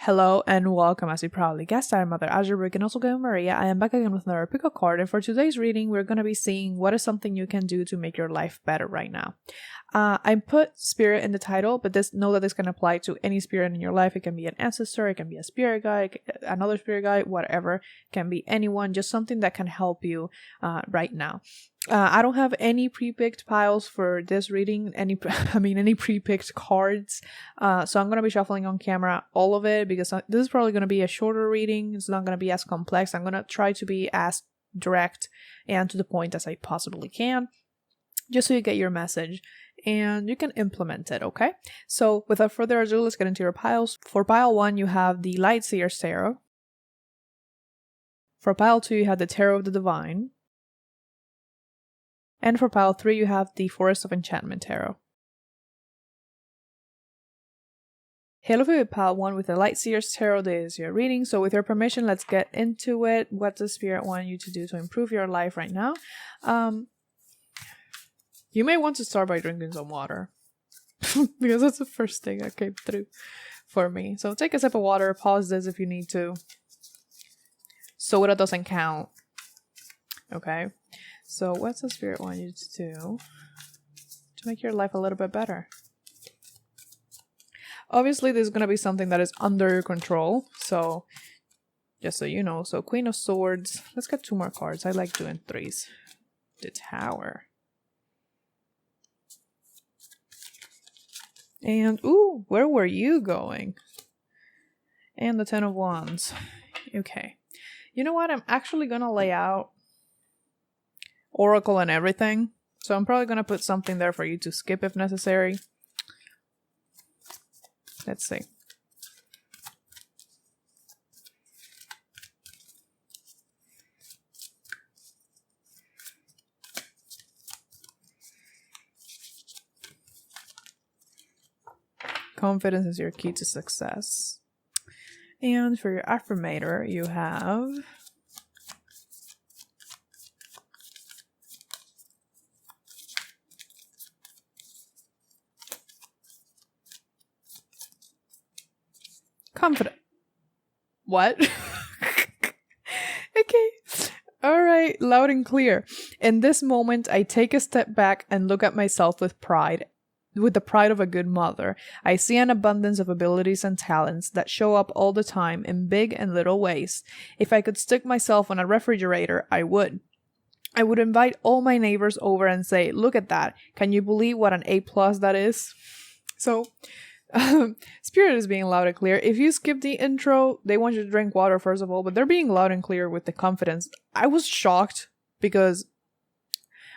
Hello and welcome. As you probably guessed, I'm MotherAzure. We can also go Maria. I am back again with another pick a card, and for today's reading, we're going to be seeing what is something you can do to make your life better right now. I put spirit in the title, but know that this can apply to any spirit in your life. It can be an ancestor, it can be a spirit guide, another spirit guide, whatever. It can be anyone, just something that can help you right now. I don't have any pre-picked piles for this reading, any pre-picked cards. So I'm going to be shuffling on camera all of it because this is probably going to be a shorter reading. It's not going to be as complex. I'm going to try to be as direct and to the point as I possibly can, just so you get your message and you can implement it, okay? So without further ado, let's get into your piles. For pile 1, you have the Lightseer's Tarot. For pile 2, you have the Tarot of the Divine. And for pile 3, you have the Forest of Enchantment Tarot. Hello with pile 1 with the Lightseer's Tarot. This is your reading. So with your permission, let's get into it. What does Spirit want you to do to improve your life right now? You may want to start by drinking some water. Because that's the first thing that came through for me. So take a sip of water. Pause this if you need to. Soda doesn't count. Okay? So what's the Spirit want you to do to make your life a little bit better? Obviously, this is going to be something that is under your control. So, just so you know. So, Queen of Swords. Let's get 2 more cards. I like doing 3s. The Tower. And, ooh, where were you going? And the 10 of Wands. Okay. You know what? I'm actually going to lay out Oracle and everything. So I'm probably going to put something there for you to skip if necessary. Let's see. Confidence is your key to success. And for your Affirmator, you have confident. What? Okay. Alright, loud and clear. In this moment, I take a step back and look at myself with pride. With the pride of a good mother. I see an abundance of abilities and talents that show up all the time in big and little ways. If I could stick myself on a refrigerator, I would. I would invite all my neighbors over and say, look at that. Can you believe what an A+ that is? So, Spirit is being loud and clear. If you skip the intro, they want you to drink water first of all, but they're being loud and clear with the confidence. I was shocked because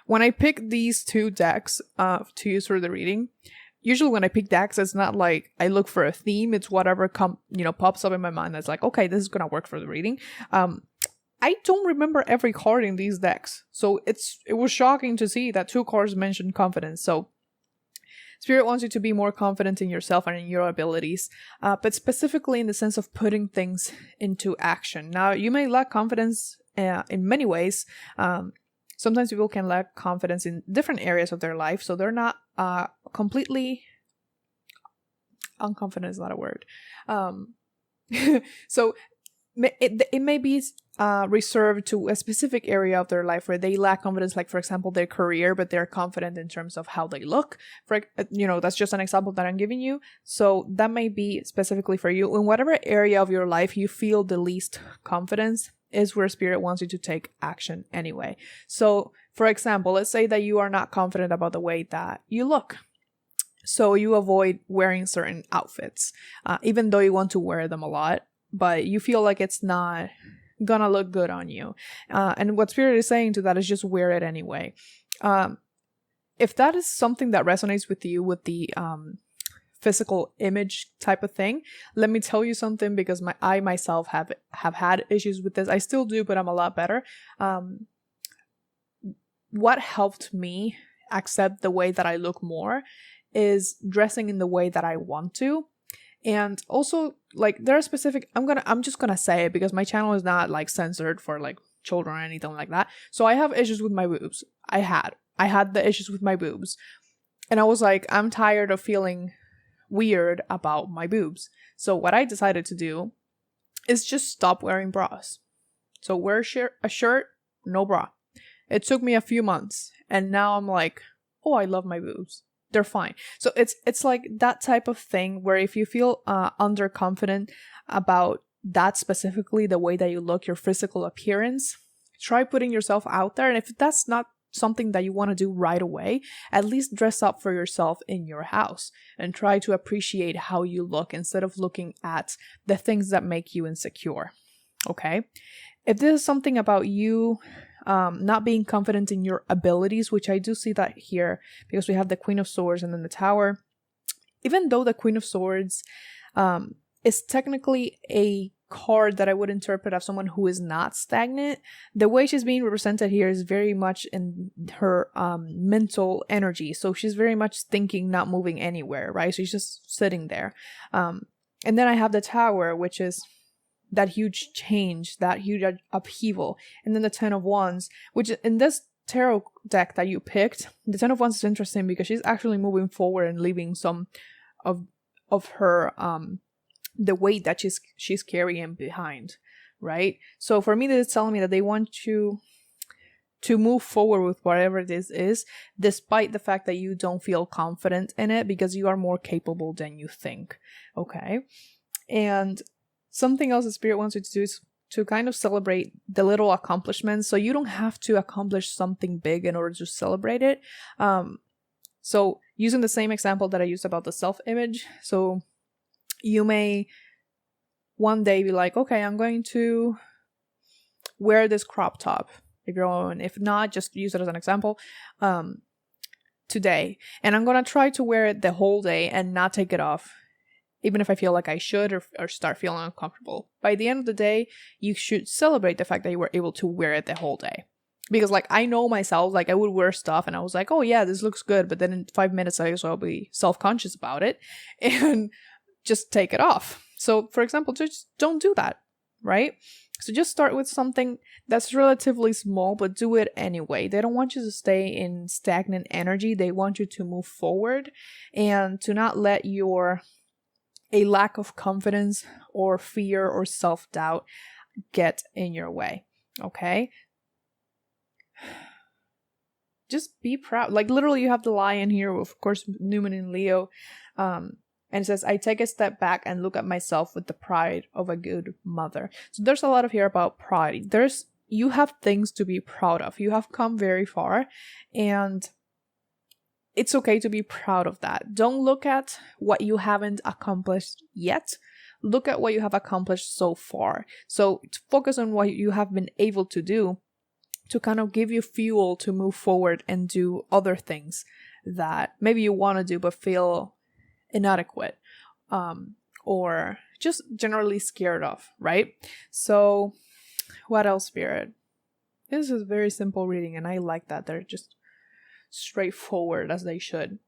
when I pick these 2 decks to use for the reading, usually when I pick decks, it's not like I look for a theme. It's whatever pops up in my mind that's like, okay, this is gonna work for the reading. I don't remember every card in these decks, so it was shocking to see that 2 cards mentioned confidence. So Spirit wants you to be more confident in yourself and in your abilities, but specifically in the sense of putting things into action. Now, you may lack confidence in many ways. Sometimes people can lack confidence in different areas of their life, so they're not completely unconfident is not a word. So it may be reserved to a specific area of their life where they lack confidence, like for example their career, but they're confident in terms of how they look. That's just an example that I'm giving you. So that may be specifically for you. In whatever area of your life you feel the least confidence is where Spirit wants you to take action anyway. So, for example, let's say that you are not confident about the way that you look. So you avoid wearing certain outfits, even though you want to wear them a lot, but you feel like it's not gonna look good on you. And what Spirit is saying to that is just wear it anyway. If that is something that resonates with you with the physical image type of thing, let me tell you something, because I myself have had issues with this. I still do, but I'm a lot better. What helped me accept the way that I look more is dressing in the way that I want to. And also, like, there are specific, I'm just gonna say it because my channel is not like censored for like children or anything like that. So I have issues with my boobs. I had the issues with my boobs, and I was like, I'm tired of feeling weird about my boobs. So what I decided to do is just stop wearing bras. So wear a shirt, no bra. It took me a few months, and now I'm like, oh, I love my boobs. They're fine. So it's like that type of thing where if you feel underconfident about that specifically, the way that you look, your physical appearance, try putting yourself out there. And if that's not something that you want to do right away, at least dress up for yourself in your house and try to appreciate how you look instead of looking at the things that make you insecure. Okay? If this is something about you not being confident in your abilities, which I do see that here because we have the Queen of Swords and then the Tower, even though the Queen of Swords is technically a card that I would interpret as someone who is not stagnant, the way she's being represented here is very much in her mental energy. So she's very much thinking, not moving anywhere, right? So she's just sitting there. And then I have the Tower, which is that huge change, that huge upheaval. And then the Ten of Wands, which in this tarot deck that you picked, the Ten of Wands is interesting because she's actually moving forward and leaving some of her the weight that she's carrying behind, right? So for me, this is telling me that they want you to move forward with whatever this is, despite the fact that you don't feel confident in it, because you are more capable than you think. Okay. And something else the Spirit wants you to do is to kind of celebrate the little accomplishments. So you don't have to accomplish something big in order to celebrate it. So using the same example that I used about the self-image. So you may one day be like, okay, I'm going to wear this crop top. If not, just use it as an example. Today. And I'm going to try to wear it the whole day and not take it off, even if I feel like I should or start feeling uncomfortable. By the end of the day, you should celebrate the fact that you were able to wear it the whole day. Because like I know myself, like I would wear stuff and I was like, oh yeah, this looks good. But then in 5 minutes, I also will be self-conscious about it and just take it off. So for example, just don't do that, right? So just start with something that's relatively small, but do it anyway. They don't want you to stay in stagnant energy. They want you to move forward and to not let a lack of confidence or fear or self-doubt get in your way. Okay? Just be proud. Like literally you have the Lion here, of course, Newman in Leo. And it says, I take a step back and look at myself with the pride of a good mother. So there's a lot of here about pride. You have things to be proud of. You have come very far and it's okay to be proud of that. Don't look at what you haven't accomplished yet. Look at what you have accomplished so far. So focus on what you have been able to do to kind of give you fuel to move forward and do other things that maybe you want to do but feel inadequate or just generally scared of, right? So what else, Spirit? This is a very simple reading and I like that. They're just straightforward as they should.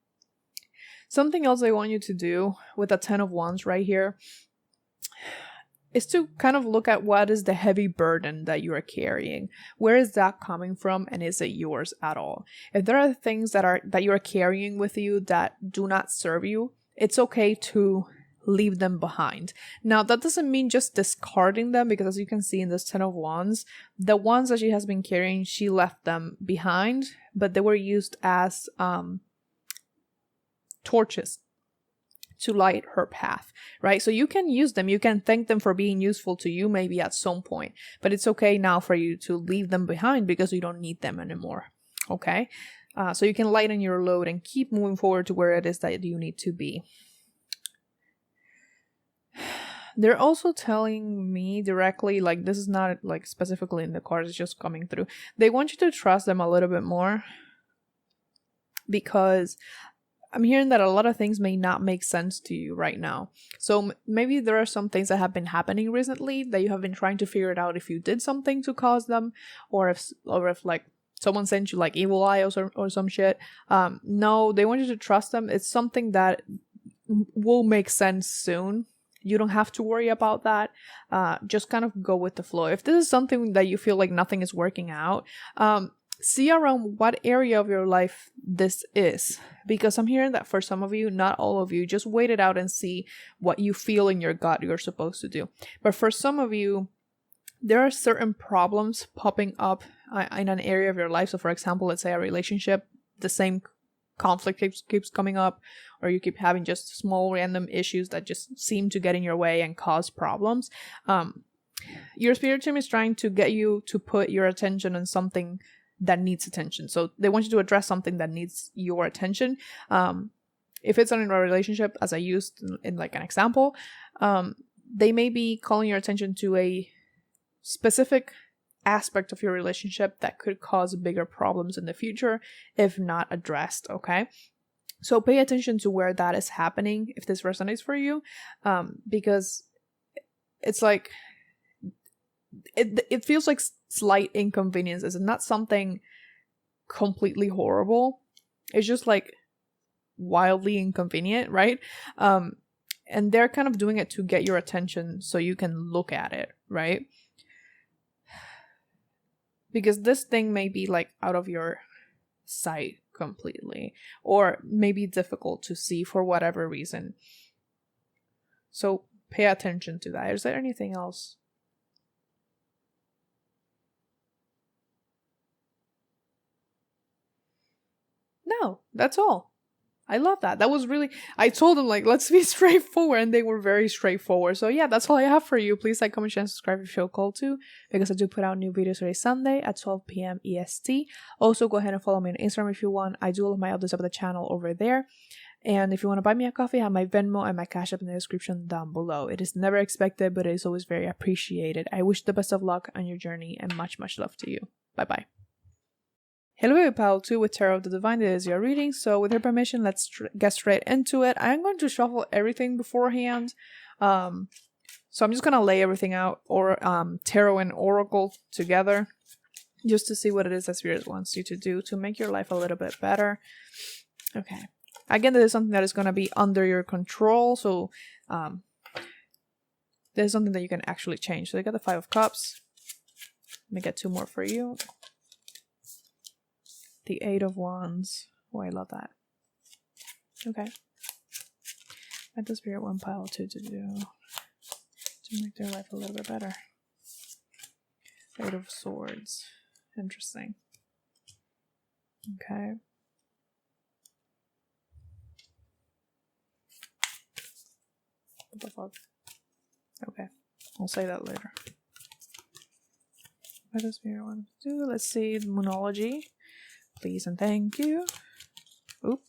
Something else I want you to do with the Ten of Wands right here is to kind of look at what is the heavy burden that you are carrying. Where is that coming from and is it yours at all? If there are things that you are carrying with you that do not serve you, it's okay to leave them behind. Now, that doesn't mean just discarding them, because as you can see in this Ten of Wands, the ones that she has been carrying, she left them behind, but they were used as torches to light her path, right? So you can use them. You can thank them for being useful to you maybe at some point, but it's okay now for you to leave them behind because you don't need them anymore, okay? So you can lighten your load and keep moving forward to where it is that you need to be. They're also telling me directly, like this is not like specifically in the cards, it's just coming through. They want you to trust them a little bit more because I'm hearing that a lot of things may not make sense to you right now. So maybe there are some things that have been happening recently that you have been trying to figure it out if you did something to cause them, or if like someone sent you like evil eye or some shit. No, they want you to trust them. It's something that will make sense soon. You don't have to worry about that. Just kind of go with the flow. If this is something that you feel like nothing is working out, see around what area of your life this is, because I'm hearing that for some of you, not all of you, just wait it out and see what you feel in your gut you're supposed to do. But for some of you, there are certain problems popping up in an area of your life. So for example, let's say a relationship, the same conflict keeps coming up, or you keep having just small random issues that just seem to get in your way and cause problems. Your spirit team is trying to get you to put your attention on something that needs attention. So they want you to address something that needs your attention. If it's in a relationship, as I used in like an example, they may be calling your attention to a specific aspect of your relationship that could cause bigger problems in the future if not addressed. Okay, so pay attention to where that is happening if this resonates for you, because it's like it feels like slight inconvenience. It's not something completely horrible. It's just like wildly inconvenient, right? And they're kind of doing it to get your attention so you can look at it, right? Because this thing may be like out of your sight completely, or maybe difficult to see for whatever reason. So pay attention to that. Is there anything else? No, that's all. I love that. That was really, I told them like, let's be straightforward, and they were very straightforward. So yeah, that's all I have for you. Please like, comment, share, and subscribe if you feel called to, because I do put out new videos every Sunday at 12 p.m. EST. Also, go ahead and follow me on Instagram if you want. I do all of my updates about the channel over there. And if you want to buy me a coffee, I have my Venmo and my Cash App in the description down below. It is never expected, but it is always very appreciated. I wish the best of luck on your journey and much, much love to you. Bye-bye. Hello, baby pal 2 with Tarot of the Divine. This is your reading. So with your permission, let's get straight into it. I'm going to shuffle everything beforehand. So I'm just going to lay everything out, or Tarot and Oracle together, just to see what it is that Spirit wants you to do to make your life a little bit better. Okay. Again, this is something that is going to be under your control. So there's something that you can actually change. So I got the 5 of Cups. Let me get 2 more for you. The 8 of Wands. Oh, I love that. Okay. What does Spirit want pile 2 to do to make their life a little bit better? 8 of Swords. Interesting. Okay. What the fuck? Okay. I'll say that later. What does Spirit want to do? Let's see. Moonology. Please and thank you. Oop.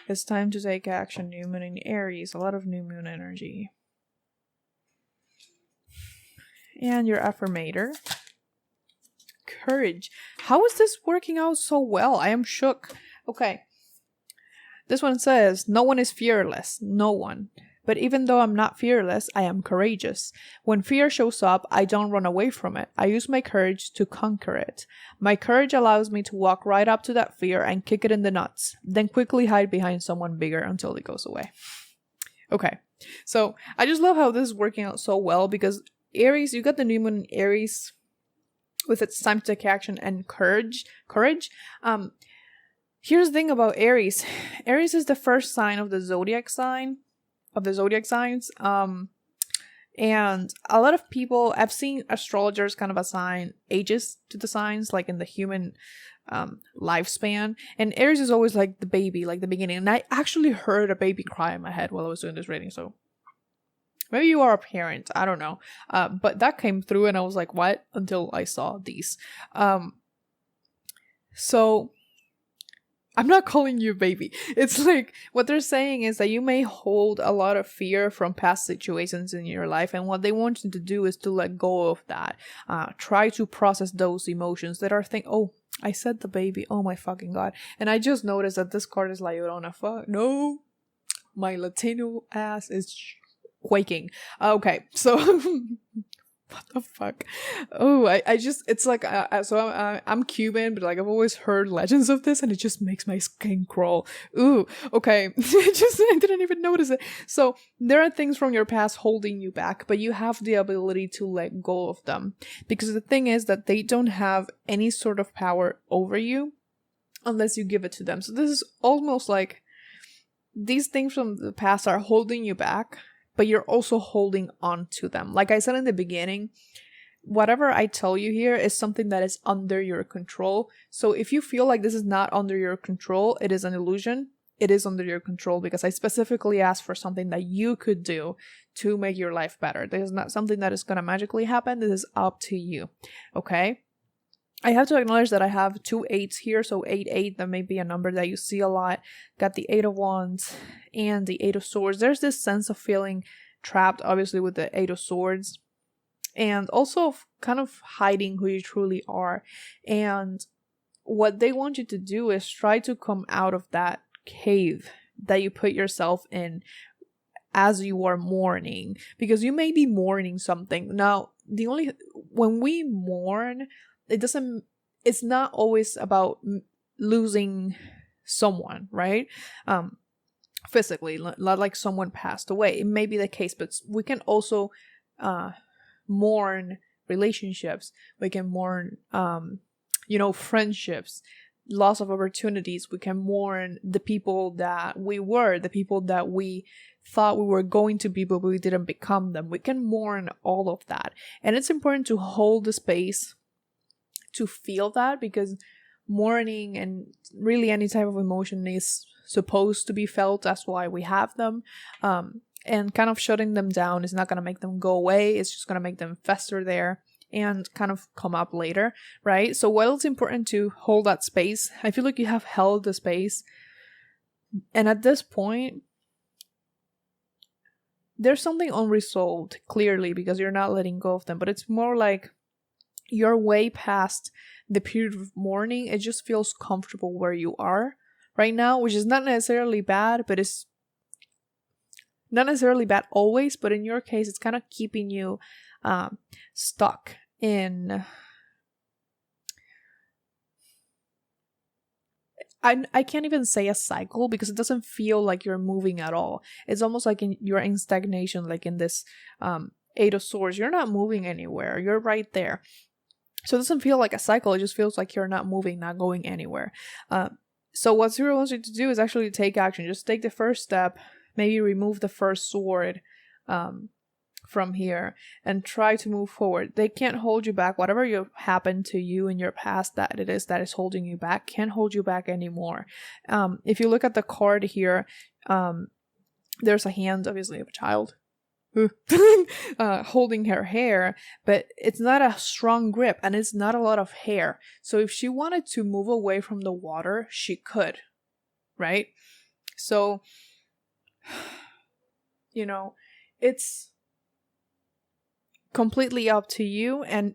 It's time to take action. New moon in Aries. A lot of new moon energy. And your affirmator. Courage. How is this working out so well? I am shook. Okay. This one says, no one is fearless. No one. But even though I'm not fearless, I am courageous. When fear shows up, I don't run away from it. I use my courage to conquer it. My courage allows me to walk right up to that fear and kick it in the nuts, then quickly hide behind someone bigger until it goes away. Okay, so I just love how this is working out so well, because Aries, you got the new moon in Aries with its time to take action and courage. Here's the thing about Aries. Aries is the first sign of the zodiac signs, and a lot of people, I've seen astrologers kind of assign ages to the signs, like in the human lifespan, and Aries is always like the baby, like the beginning. And I actually heard a baby cry in my head while I was doing this reading, so maybe you are a parent, I don't know, but that came through and I was like, what? Until I saw these. So I'm not calling you baby. It's like, what they're saying is that you may hold a lot of fear from past situations in your life, and what they want you to do is to let go of that. Try to process those emotions that are oh, I said the baby. Oh my fucking god. And I just noticed that this card is La Llorona. Fuck. No. My Latino ass is quaking. Okay, so What the fuck? Oh, I just, it's like, I'm Cuban, but like I've always heard legends of this and it just makes my skin crawl. Ooh, okay. I didn't even notice it. So there are things from your past holding you back, but you have the ability to let go of them. Because the thing is that they don't have any sort of power over you unless you give it to them. So this is almost like these things from the past are holding you back, but you're also holding on to them. Like I said in the beginning, whatever I tell you here is something that is under your control. So if you feel like this is not under your control, it is an illusion. It is under your control because I specifically asked for something that you could do to make your life better. This is not something that is going to magically happen. This is up to you. Okay? I have to acknowledge that I have 2 8s here, so 8, that may be a number that you see a lot. Got the 8 of Wands and the 8 of Swords. There's this sense of feeling trapped, obviously, with the 8 of Swords. And also kind of hiding who you truly are. And what they want you to do is try to come out of that cave that you put yourself in as you are mourning. Because you may be mourning something. Now, when we mourn, it's not always about losing someone, right? Physically, not like someone passed away. It may be the case, but we can also mourn relationships. We can mourn friendships, loss of opportunities. We can mourn the people that the people that we thought we were going to be, but we didn't become them. We can mourn all of that. And it's important to hold the space to feel that, because mourning and really any type of emotion is supposed to be felt. That's why we have them. And kind of shutting them down is not going to make them go away. It's just going to make them fester there and kind of come up later, right? So while it's important to hold that space, I feel like you have held the space. And at this point, there's something unresolved, clearly, because you're not letting go of them. But it's more like you're way past the period of mourning. It just feels comfortable where you are right now, which is not necessarily bad, but it's not necessarily bad always. But in your case, it's kind of keeping you stuck in... I can't even say a cycle, because it doesn't feel like you're moving at all. It's almost like you're in stagnation, like in this 8 of Swords. You're not moving anywhere. You're right there. So it doesn't feel like a cycle. It just feels like you're not moving, not going anywhere. So what Zero wants you to do is actually take action. Just take the first step. Maybe remove the first sword from here and try to move forward. They can't hold you back. Whatever happened to you in your past that is holding you back can't hold you back anymore. If you look at the card here, there's a hand, obviously, of a child holding her hair, but it's not a strong grip and it's not a lot of hair. So if she wanted to move away from the water, she could, right? So, it's completely up to you, and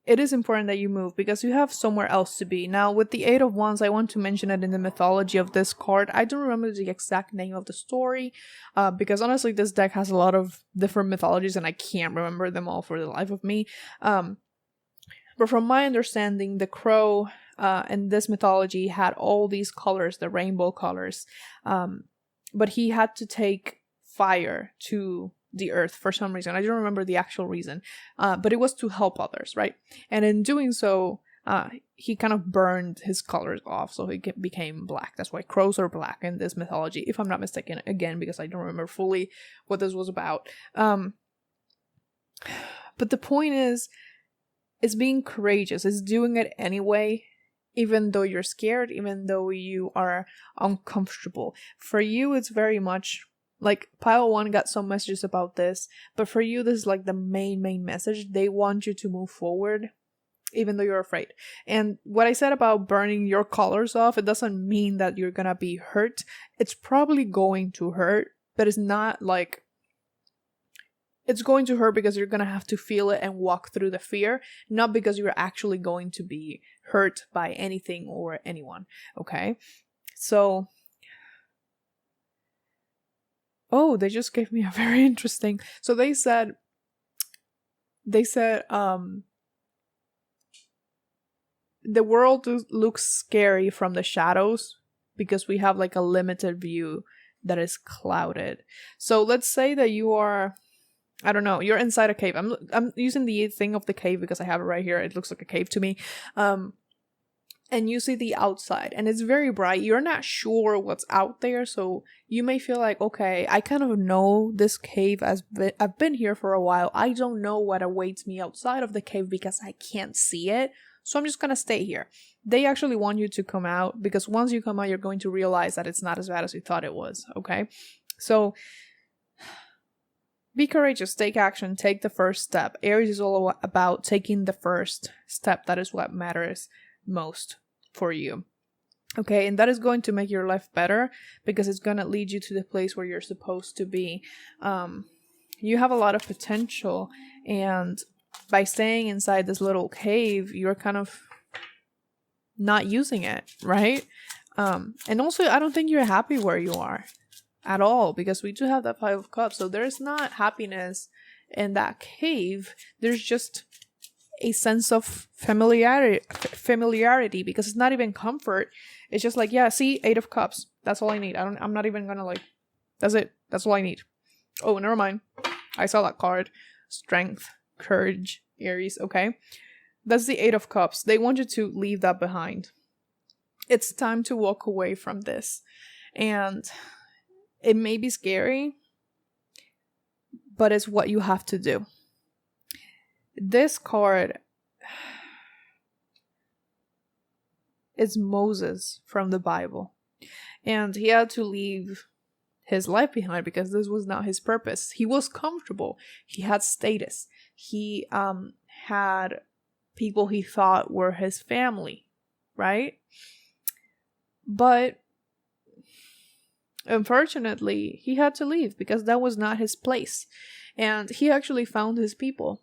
it is important that you move because you have somewhere else to be. Now, with the 8 of Wands, I want to mention it in the mythology of this card. I don't remember the exact name of the story, because honestly, this deck has a lot of different mythologies and I can't remember them all for the life of me. But from my understanding, the crow in this mythology had all these colors, the rainbow colors. But he had to take fire to the earth for some reason. I don't remember the actual reason, but it was to help others, right? And in doing so, he kind of burned his colors off, so he became black. That's why crows are black in this mythology, if I'm not mistaken, again, because I don't remember fully what this was about. But the point is being courageous. It's doing it anyway, even though you're scared, even though you are uncomfortable. For you, it's very much like Pile 1 got some messages about this, but for you, this is like the main message. They want you to move forward, even though you're afraid. And what I said about burning your colors off, it doesn't mean that you're gonna be hurt. It's probably going to hurt, but it's not like... It's going to hurt because you're gonna have to feel it and walk through the fear, not because you're actually going to be hurt by anything or anyone, okay? So... Oh, they just gave me a very interesting... So they said, they said the world looks scary from the shadows because we have like a limited view that is clouded. So let's say that you are, I don't know, you're inside a cave. I'm using the thing of the cave because I have it right here. It looks like a cave to me. And you see the outside and it's very bright. You're not sure what's out there, so you may feel like, okay, I kind of know this cave as I've been here for a while. I don't know what awaits me outside of the cave because I can't see it, so I'm just gonna stay here. They actually want you to come out because once you come out, you're going to realize that it's not as bad as you thought it was. Okay, so be courageous, take action, take the first step. Aries is all about taking the first step. That is what matters most for you. Okay, and that is going to make your life better because it's going to lead you to the place where you're supposed to be. You have a lot of potential, and by staying inside this little cave, you're kind of not using it, right? And also, I don't think you're happy where you are at all because we do have that Five of Cups, so there's not happiness in that cave. There's just a sense of familiarity because it's not even comfort. It's just like, yeah, see, 8 of Cups. That's all I need. I'm not even gonna like, that's it. That's all I need. Oh, never mind. I saw that card. Strength, courage, Aries. Okay. That's the 8 of Cups. They want you to leave that behind. It's time to walk away from this. And it may be scary, but it's what you have to do. This card is Moses from the Bible. And he had to leave his life behind because this was not his purpose. He was comfortable. He had status. He had people he thought were his family, right? But unfortunately, he had to leave because that was not his place. And he actually found his people,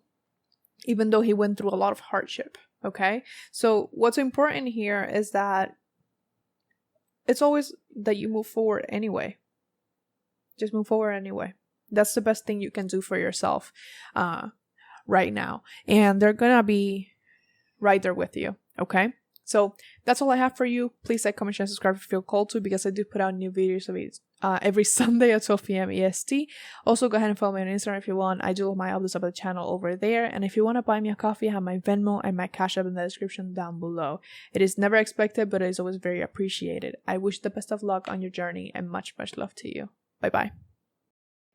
even though he went through a lot of hardship, okay? So what's important here is that it's always that you move forward anyway. Just move forward anyway. That's the best thing you can do for yourself right now. And they're gonna be right there with you, okay? So that's all I have for you. Please like, comment, share, subscribe if you feel called to, because I do put out new videos every Sunday at 12 p.m. EST. Also, go ahead and follow me on Instagram if you want. I do my updates about the channel over there. And if you want to buy me a coffee, I have my Venmo and my Cash App in the description down below. It is never expected, but it is always very appreciated. I wish the best of luck on your journey and much, much love to you. Bye-bye.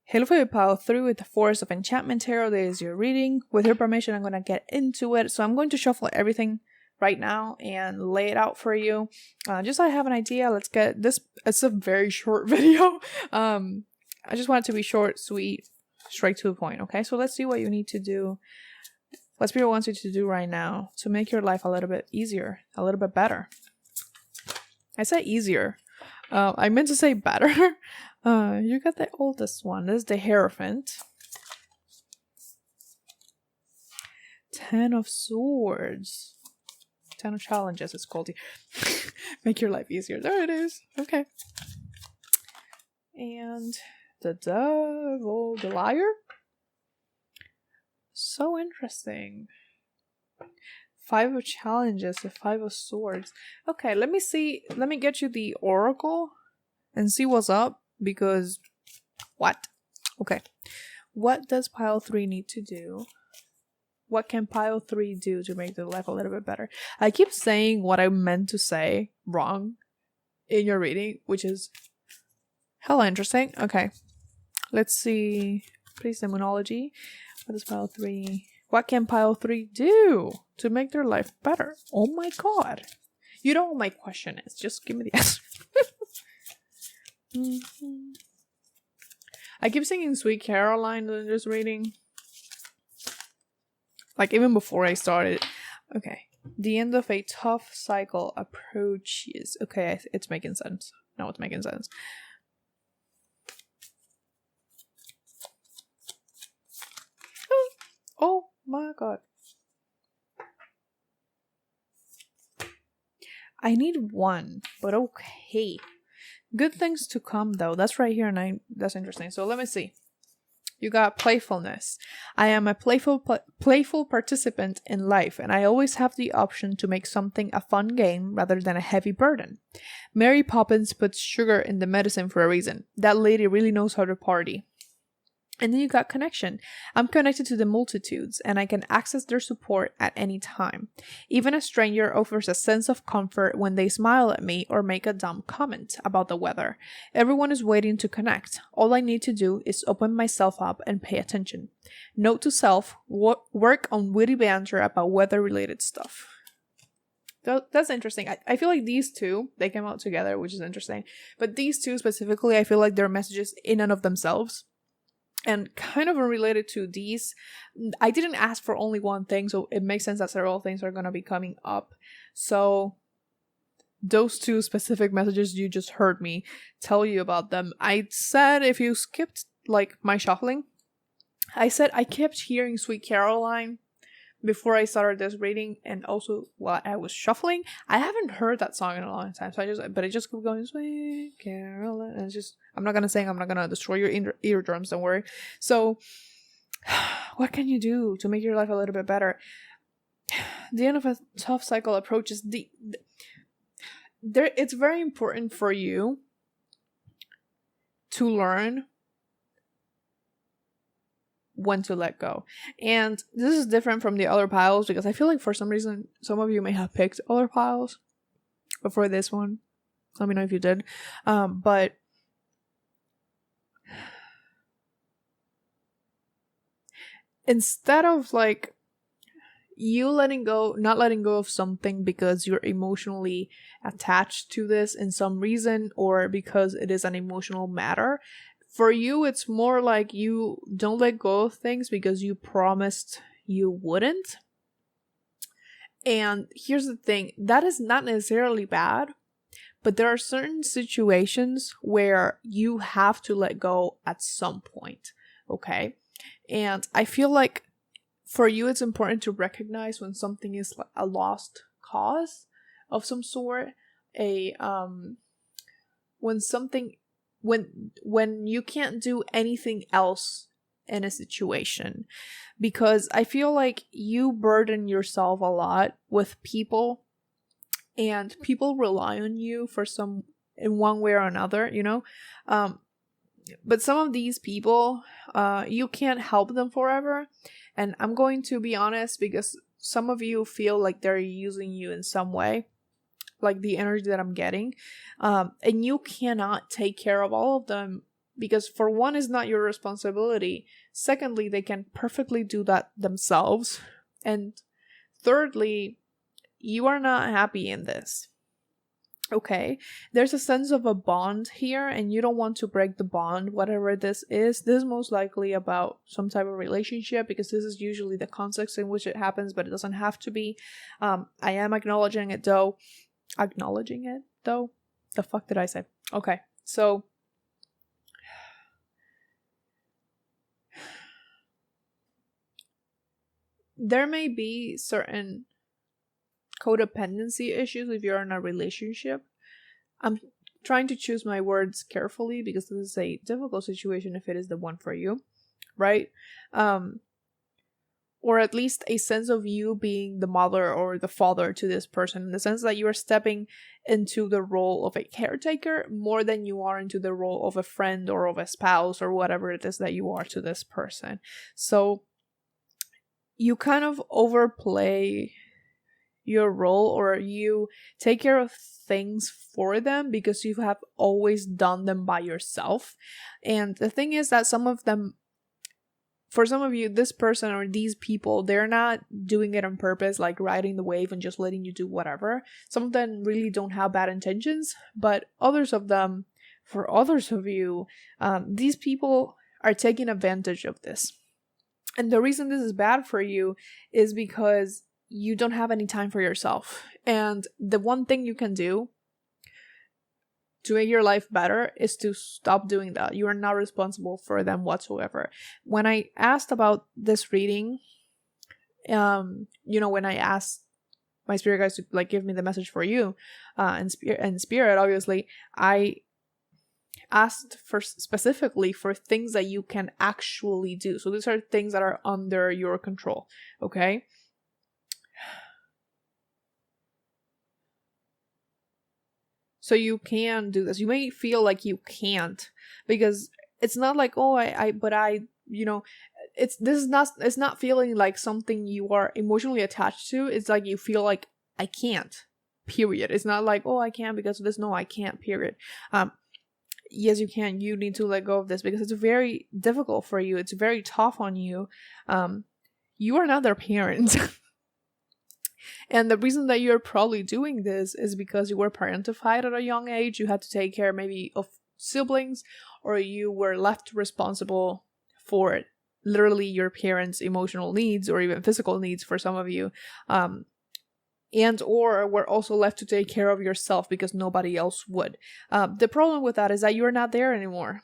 Hello for your pile 3 with the Forest of Enchantment Tarot. There is your reading. With your permission, I'm going to get into it. So I'm going to shuffle everything right now and lay it out for you. Just so I have an idea, let's get this. It's a very short video. I just want it to be short, sweet, straight to the point. Okay, so let's see what you need to do. What Spirit wants you to do right now to make your life a little bit easier, a little bit better. I said easier. I meant to say better. You got the oldest one. This is the Hierophant. 10 of Swords. 10 of Challenges, it's called. Make your life easier. There it is. Okay. And the Devil, the Liar. So interesting. 5 of Challenges, the 5 of Swords. Okay, let me see. Let me get you the Oracle and see what's up. Because, what? Okay. What does pile 3 need to do? What can pile 3 do to make their life a little bit better? I keep saying what I meant to say wrong in your reading, which is hella interesting. Okay. Let's see. Please, the Moonology. What does pile 3... What can pile 3 do to make their life better? Oh my god. You know what my question is. Just give me the answer. I keep singing Sweet Caroline in this reading. Like, even before I started. Okay. The end of a tough cycle approaches. Okay, it's making sense. No, it's making sense. Oh my god. I need 1, but okay. Good things to come, though. That's right here, and that's interesting. So let me see. You got playfulness. I am a playful participant in life, and I always have the option to make something a fun game rather than a heavy burden. Mary Poppins puts sugar in the medicine for a reason. That lady really knows how to party. And then you got connection. I'm connected to the multitudes, and I can access their support at any time. Even a stranger offers a sense of comfort when they smile at me or make a dumb comment about the weather. Everyone is waiting to connect. All I need to do is open myself up and pay attention. Note to self, work on witty banter about weather-related stuff. So that's interesting. I feel like these two, they came out together, which is interesting. But these two specifically, I feel like they're messages in and of themselves. And kind of related to these, I didn't ask for only one thing, so it makes sense that several things are going to be coming up. So those two specific messages, you just heard me tell you about them. I said if you skipped like my shuffling, I said I kept hearing Sweet Caroline before I started this reading, and also while I was shuffling. I haven't heard that song in a long time, so it just kept going, Sweet Caroline, and it's just, I'm not gonna destroy your eardrums, don't worry. So what can you do to make your life a little bit better? The end of a tough cycle approaches. It's very important for you to learn when to let go. And this is different from the other piles, because I feel like for some reason some of you may have picked other piles before this one. Let me know if you did. But instead of like you not letting go of something because you're emotionally attached to this in some reason, or because it is an emotional matter, for you it's more like you don't let go of things because you promised you wouldn't. And here's the thing, that is not necessarily bad, but there are certain situations where you have to let go at some point, okay? And I feel like for you, it's important to recognize when something is like a lost cause of some sort, when you can't do anything else in a situation, because I feel like you burden yourself a lot with people, and people rely on you for some in one way or another, you know. But some of these people, you can't help them forever. And I'm going to be honest, because some of you feel like they're using you in some way, like the energy that I'm getting. And you cannot take care of all of them, because for one, it's not your responsibility. Secondly, they can perfectly do that themselves. And thirdly, you are not happy in this. Okay, there's a sense of a bond here, and you don't want to break the bond, whatever this is. This is most likely about some type of relationship, because this is usually the context in which it happens, but it doesn't have to be. I am acknowledging it though. The fuck did I say? Okay, so there may be certain codependency issues if you're in a relationship. I'm trying to choose my words carefully, because this is a difficult situation if it is the one for you, right? Or at least a sense of you being the mother or the father to this person, in the sense that you are stepping into the role of a caretaker more than you are into the role of a friend or of a spouse or whatever it is that you are to this person. So you kind of overplay your role, or you take care of things for them because you have always done them by yourself. And the thing is that for some of you, this person or these people, they're not doing it on purpose, like riding the wave and just letting you do whatever. Some of them really don't have bad intentions, but for others of you, these people are taking advantage of this. And the reason this is bad for you is because you don't have any time for yourself. And the one thing you can do to make your life better is to stop doing that. You are not responsible for them whatsoever. When I asked about this reading, when I asked my spirit guides to like give me the message for you, and spirit, obviously, I asked for specifically for things that you can actually do. So these are things that are under your control, okay? So you can do this. You may feel like you can't, because it's not like, oh, it's not feeling like something you are emotionally attached to. It's like you feel like, I can't, period. It's not like, oh, I can't because of this. No, I can't, period. Yes, you can. You need to let go of this because it's very difficult for you. It's very tough on you. You are not their parent. And the reason that you're probably doing this is because you were parentified at a young age. You had to take care maybe of siblings, or you were left responsible for literally your parents' emotional needs or even physical needs for some of you. And or were also left to take care of yourself because nobody else would. The problem with that is that you're not there anymore.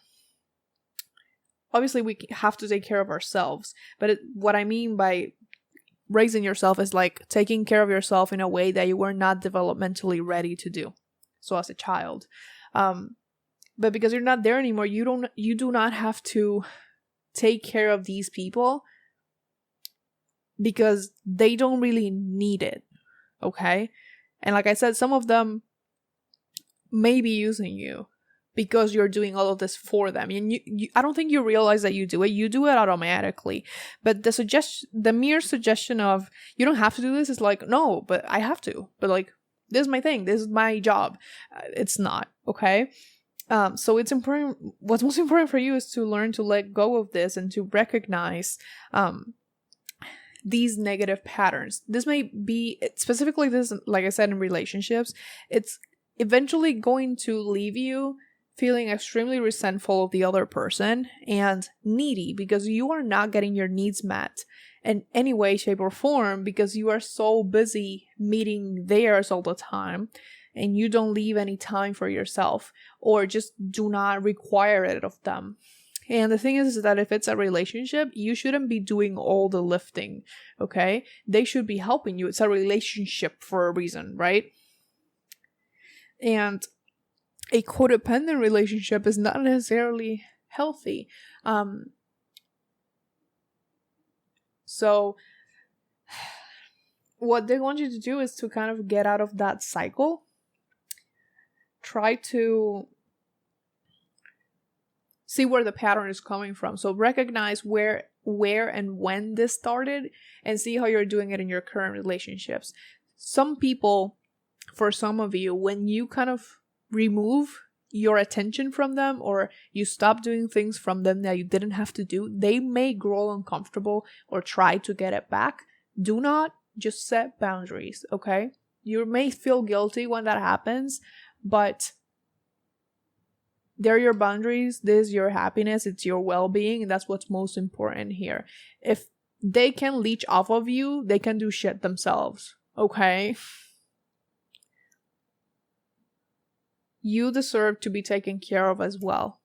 Obviously, we have to take care of ourselves. But what I mean by raising yourself is like taking care of yourself in a way that you were not developmentally ready to do. So as a child. But because you're not there anymore, you do not have to take care of these people because they don't really need it. Okay? And like I said, some of them may be using you because you're doing all of this for them. And I don't think you realize that you do it. You do it automatically. But the mere suggestion of, you don't have to do this is like, no, but I have to. But like, this is my thing. This is my job. It's not. Okay? So it's important. What's most important for you is to learn to let go of this and to recognize these negative patterns. This may be specifically this, like I said, in relationships. It's eventually going to leave you feeling extremely resentful of the other person and needy because you are not getting your needs met in any way, shape, or form because you are so busy meeting theirs all the time and you don't leave any time for yourself or just do not require it of them. And the thing is that if it's a relationship, you shouldn't be doing all the lifting, okay? They should be helping you. It's a relationship for a reason, right? And a codependent relationship is not necessarily healthy. So what they want you to do is to kind of get out of that cycle. Try to see where the pattern is coming from. So recognize where and when this started and see how you're doing it in your current relationships. Some people, for some of you, when you kind of remove your attention from them or you stop doing things from them that you didn't have to do, they may grow uncomfortable or try to get it back. Do not just set boundaries, okay? You may feel guilty when that happens, but they're your boundaries. This is your happiness. It's your well-being. And that's what's most important here. If they can leech off of you, they can do shit themselves, okay? You deserve to be taken care of as well.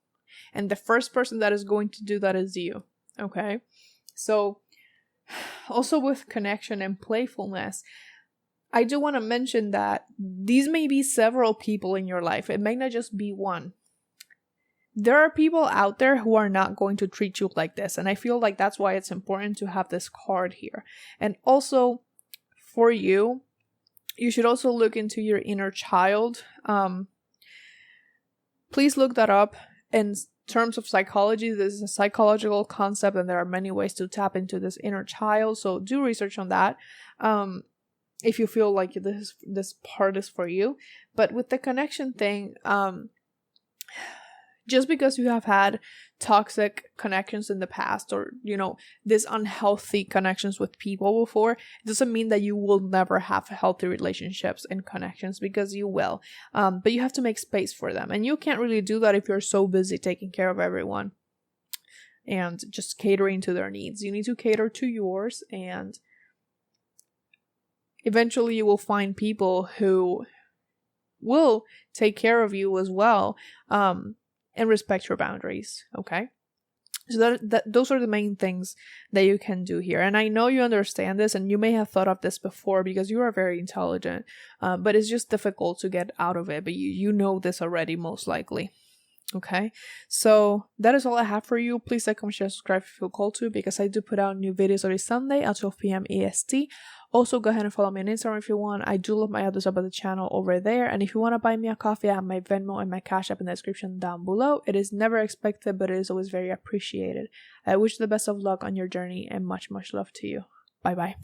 And the first person that is going to do that is you. Okay? So, also with connection and playfulness, I do want to mention that these may be several people in your life. It may not just be one. There are people out there who are not going to treat you like this. And I feel like that's why it's important to have this card here. And also, for you, you should also look into your inner child. Please look that up. In terms of psychology, this is a psychological concept and there are many ways to tap into this inner child. So do research on that if you feel like this part is for you. But with the connection thing, just because you have had toxic connections in the past or, this unhealthy connections with people before, it doesn't mean that you will never have healthy relationships and connections, because you will. But you have to make space for them. And you can't really do that if you're so busy taking care of everyone and just catering to their needs. You need to cater to yours, and eventually you will find people who will take care of you as well. And respect your boundaries, okay? So those are the main things that you can do here. And I know you understand this, and you may have thought of this before because you are very intelligent, but it's just difficult to get out of it. But you know this already, most likely. Okay, so that is all I have for you. Please like, comment, share, subscribe if you feel called to, because I do put out new videos every Sunday at 12 p.m. EST. Also, go ahead and follow me on Instagram if you want. I do love my others about the channel over there. And if you want to buy me a coffee, I have my Venmo and my Cash App in the description down below. It is never expected, but it is always very appreciated. I wish you the best of luck on your journey and much, much love to you. Bye bye.